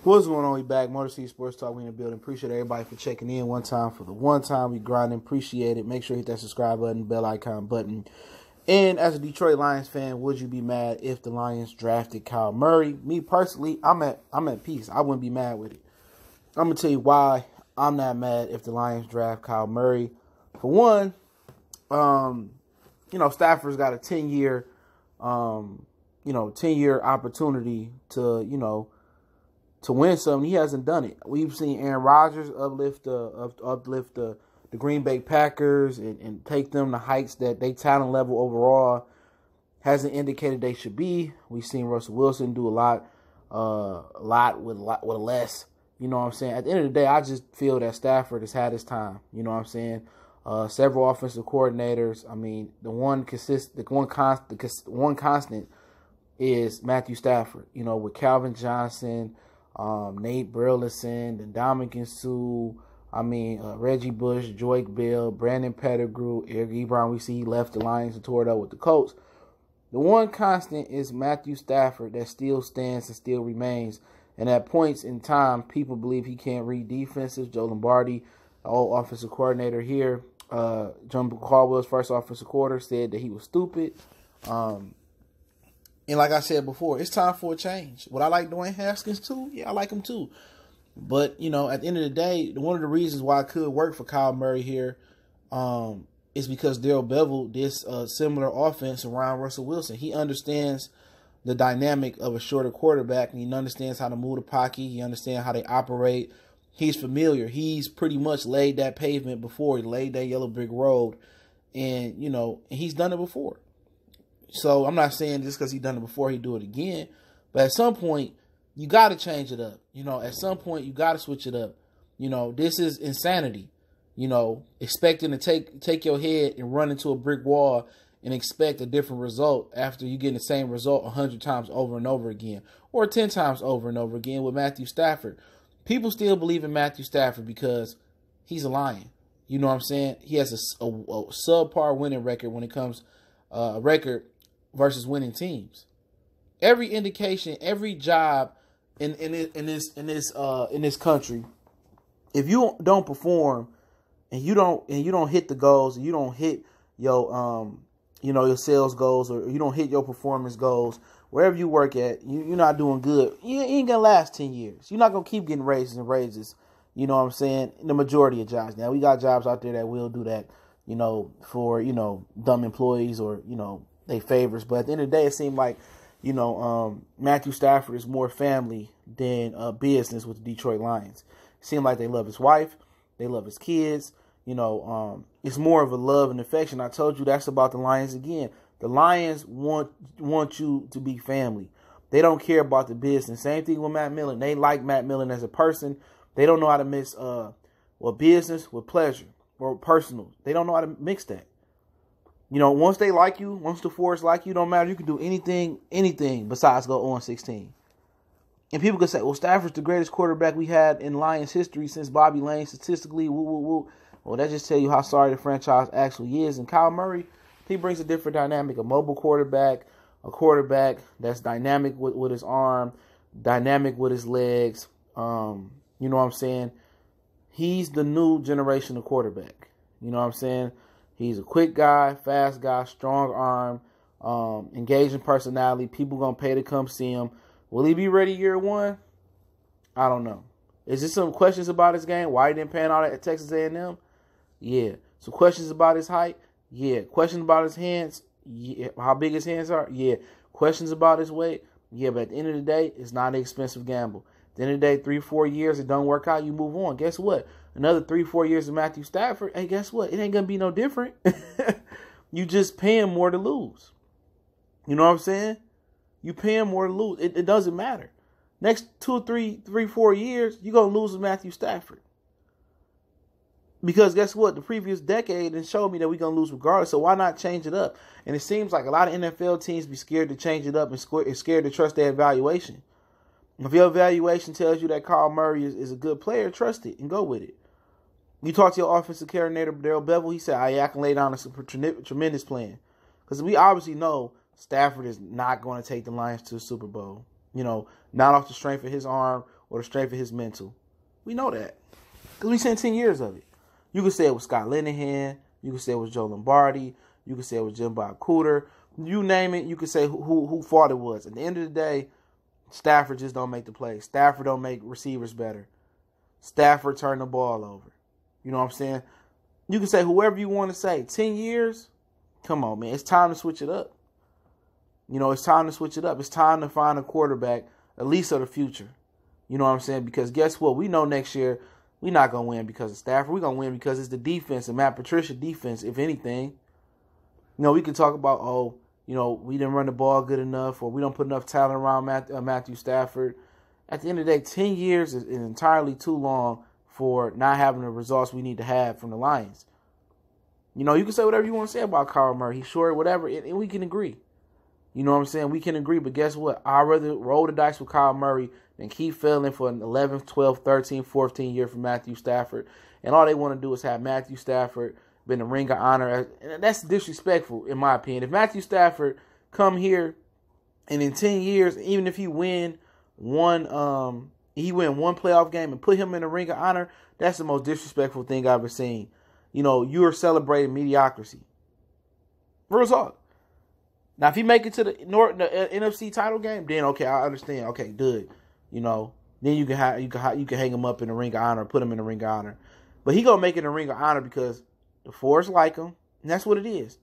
What's going on? We back. Motor City Sports Talk. We in the building. Appreciate everybody for checking in one time for the one time. We grinding. Appreciate it. Make sure you hit that subscribe button, bell icon button. And as a Detroit Lions fan, would you be mad if the Lions drafted Kyle Murray? Me personally, I'm at peace. I wouldn't be mad with it. I'm gonna tell you why I'm not mad if the Lions draft Kyle Murray. For one, Stafford's got a 10-year, 10-year opportunity to win something. He hasn't done it. We've seen Aaron Rodgers uplift the Green Bay Packers and take them to heights that they talent level overall hasn't indicated they should be. We've seen Russell Wilson do a lot with less. You know what I'm saying? At the end of the day, I just feel that Stafford has had his time. You know what I'm saying? Several offensive coordinators. I mean, the one constant is Matthew Stafford. You know, with Calvin Johnson, Nate Burleson, and Dominican Sue. I mean, Reggie Bush, Joique Bell, Brandon Pettigrew, Eric Ebron. We see he left the Lions and tore it up with the Colts. The one constant is Matthew Stafford that still stands and still remains. And at points in time, people believe he can't read defenses. Joe Lombardi, the old offensive coordinator here, John Caldwell's first offensive coordinator, said that he was stupid. And like I said before, it's time for a change. Would I like Dwayne Haskins too? Yeah, I like him too. But, at the end of the day, one of the reasons why it could work for Kyle Murray here is because Darrell Bevell did a similar offense around Russell Wilson. He understands the dynamic of a shorter quarterback, and he understands how to move the pocket. He understands how they operate. He's familiar. He's pretty much laid that pavement before. He laid that yellow brick road, and, he's done it before. So I'm not saying just because he's done it before, he do it again. But at some point, you got to change it up. At some point, you got to switch it up. This is insanity. Expecting to take your head and run into a brick wall and expect a different result after you get the same result 100 times over and over again, or 10 times over and over again with Matthew Stafford. People still believe in Matthew Stafford because he's a Lion. You know what I'm saying? He has a subpar winning record when it comes record versus winning teams. Every indication, every job in this country, if you don't perform and you don't hit the goals, and you don't hit your your sales goals, or you don't hit your performance goals, wherever you work at, you're not doing good. You ain't gonna last 10 years. You're not gonna keep getting raises and raises. You know what I'm saying? The majority of jobs. Now we got jobs out there that will do that, for dumb employees or they favors. But at the end of the day, it seemed like Matthew Stafford is more family than business with the Detroit Lions. It seemed like they love his wife, they love his kids. It's more of a love and affection. I told you that's about the Lions again. The Lions want you to be family. They don't care about the business. Same thing with Matt Millen. They like Matt Millen as a person. They don't know how to mix business with pleasure or personal. They don't know how to mix that. Once they like you, once the force like you, don't matter. You can do anything besides go 0-16. And people could say, well, Stafford's the greatest quarterback we had in Lions history since Bobby Lane statistically. Woo, woo, woo. Well, that just tell you how sorry the franchise actually is. And Kyle Murray, he brings a different dynamic, a mobile quarterback, a quarterback that's dynamic with his arm, dynamic with his legs. You know what I'm saying? He's the new generation of quarterback. You know what I'm saying? He's a quick guy, fast guy, strong arm, engaging personality. People going to pay to come see him. Will he be ready year one? I don't know. Is there some questions about his game? Why he didn't pan out at Texas A&M? Yeah. Some questions about his height? Yeah. Questions about his hands? Yeah. How big his hands are? Yeah. Questions about his weight? Yeah. But at the end of the day, it's not an expensive gamble. At the end of the day, 3-4 years, it don't work out, you move on. Guess what? Another 3-4 years of Matthew Stafford, hey, guess what? It ain't going to be no different. You just paying more to lose. You know what I'm saying? You paying more to lose. It doesn't matter. Next 2, 3, 4 years, you're going to lose with Matthew Stafford. Because guess what? The previous decade has showed me that we're going to lose regardless, so why not change it up? And it seems like a lot of NFL teams be scared to change it up and scared to trust their evaluation. If your evaluation tells you that Kyle Murray is a good player, trust it and go with it. You talk to your offensive coordinator, Darrell Bevell, he said, I can lay down a tremendous plan. Because we obviously know Stafford is not going to take the Lions to the Super Bowl. Not off the strength of his arm or the strength of his mental. We know that because we seen 10 years of it. You could say it was Scott Linehan. You could say it was Joe Lombardi. You could say it was Jim Bob Cooter. You name it, you could say who fault it was. At the end of the day, Stafford just don't make the plays. Stafford don't make receivers better. Stafford turned the ball over. You know what I'm saying? You can say whoever you want to say. 10 years? Come on, man. It's time to switch it up. You know, it's time to switch it up. It's time to find a quarterback, at least of the future. You know what I'm saying? Because guess what? We know next year we're not going to win because of Stafford. We're going to win because it's the defense and Matt Patricia defense, if anything. You know, we can talk about, we didn't run the ball good enough or we don't put enough talent around Matthew Stafford. At the end of the day, 10 years is entirely too long for not having the results we need to have from the Lions. You know, you can say whatever you want to say about Kyler Murray. He's short, whatever, and we can agree. You know what I'm saying? We can agree, but guess what? I'd rather roll the dice with Kyler Murray than keep failing for an 11th, 12th, 13th, 14th year for Matthew Stafford. And all they want to do is have Matthew Stafford been a ring of honor. And that's disrespectful, in my opinion. If Matthew Stafford come here and in 10 years, even if he win one playoff game and put him in a ring of honor, that's the most disrespectful thing I've ever seen. You know, you are celebrating mediocrity. Real talk. Now, if he make it to the NFC title game, then okay, I understand. Okay, good. You know, then you can hang him up in the ring of honor, put him in the ring of honor. But he gonna make it in the ring of honor because the Force like him, and that's what it is.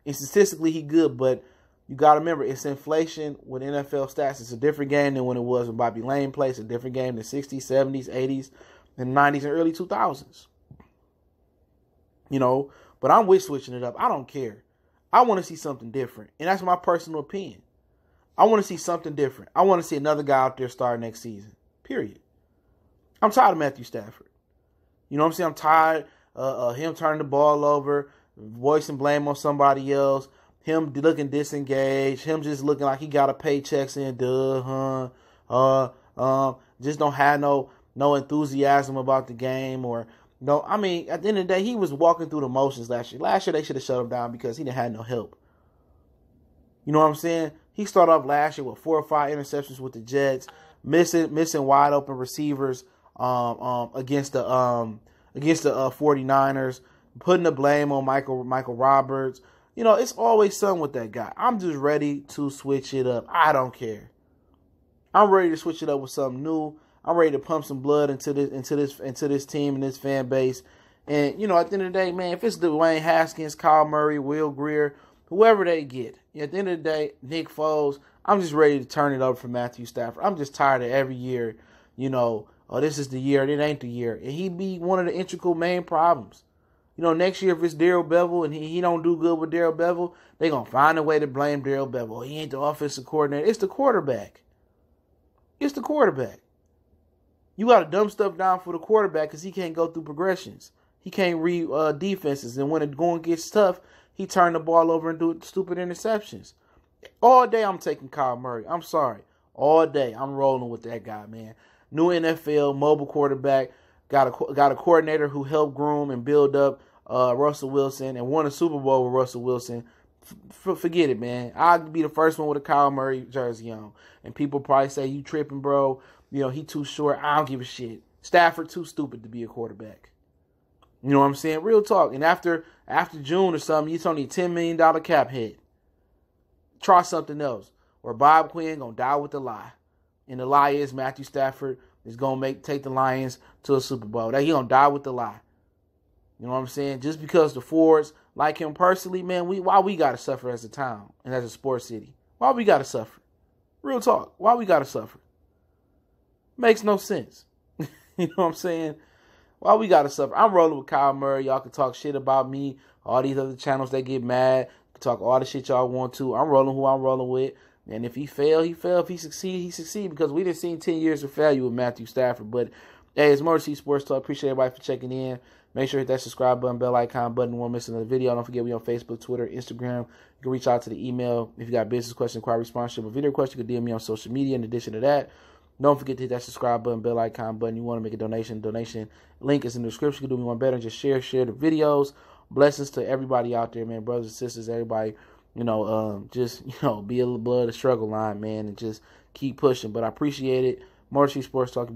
And statistically, he good, but you got to remember, it's inflation with NFL stats. It's a different game than when it was when Bobby Lane played. It's a different game than the 60s, 70s, 80s, and 90s, and early 2000s. You know, but I'm with switching it up. I don't care. I want to see something different, and that's my personal opinion. I want to see something different. I want to see another guy out there start next season, period. I'm tired of Matthew Stafford. You know what I'm saying? I'm tired of him turning the ball over, voicing blame on somebody else, him looking disengaged, him just looking like he got a paycheck saying, just don't have no enthusiasm about the game or no. I mean, at the end of the day, he was walking through the motions last year. Last year, they should have shut him down because he didn't have no help. You know what I'm saying? He started off last year with 4 or 5 interceptions with the Jets, missing wide open receivers against the 49ers, putting the blame on Michael Roberts. You know, it's always something with that guy. I'm just ready to switch it up. I don't care. I'm ready to switch it up with something new. I'm ready to pump some blood into this team and this fan base. And, you know, at the end of the day, man, if it's Dwayne Haskins, Kyle Murray, Will Greer, whoever they get, at the end of the day, Nick Foles, I'm just ready to turn it over for Matthew Stafford. I'm just tired of every year, you know, oh, this is the year, it ain't the year. And he be one of the integral main problems. You know, next year if it's Darrell Bevell and he don't do good with Darrell Bevell, they going to find a way to blame Darrell Bevell. He ain't the offensive coordinator. It's the quarterback. It's the quarterback. You got to dumb stuff down for the quarterback because he can't go through progressions. He can't read defenses. And when it going gets tough, he turn the ball over and do stupid interceptions. All day I'm taking Kyle Murray. I'm sorry. All day I'm rolling with that guy, man. New NFL, mobile quarterback. Got a coordinator who helped groom and build up Russell Wilson and won a Super Bowl with Russell Wilson. Forget it, man. I'll be the first one with a Kyle Murray jersey on. And people probably say, you tripping, bro. You know, he too short. I don't give a shit. Stafford too stupid to be a quarterback. You know what I'm saying? Real talk. And after June or something, it's only a $10 million cap hit. Try something else. Or Bob Quinn going to die with the lie. And the lie is Matthew Stafford is going to take the Lions to a Super Bowl. He going to die with the lie. You know what I'm saying? Just because the Fords like him personally, man, why we got to suffer as a town and as a sports city? Why we got to suffer? Real talk. Why we got to suffer? Makes no sense. You know what I'm saying? Why we got to suffer? I'm rolling with Kyle Murray. Y'all can talk shit about me. All these other channels, they get mad. You can talk all the shit y'all want to. I'm rolling who I'm rolling with. And if he fail, he fail. If he succeed, he succeed. Because we done seen 10 years of failure with Matthew Stafford. But, hey, it's Motor City Sports Talk. Appreciate everybody for checking in. Make sure to hit that subscribe button, bell icon button. You won't miss another video. Don't forget we on Facebook, Twitter, Instagram. You can reach out to the email if you got business question, inquiry, sponsorship, or video question. You can DM me on social media. In addition to that, don't forget to hit that subscribe button, bell icon button. You want to make a donation. Donation link is in the description. You can do me one better. Just share the videos. Blessings to everybody out there, man. Brothers and sisters, everybody. You know, just, you know, be a little blood of the struggle line, man, and just keep pushing. But I appreciate it. Motor City Sports Talk.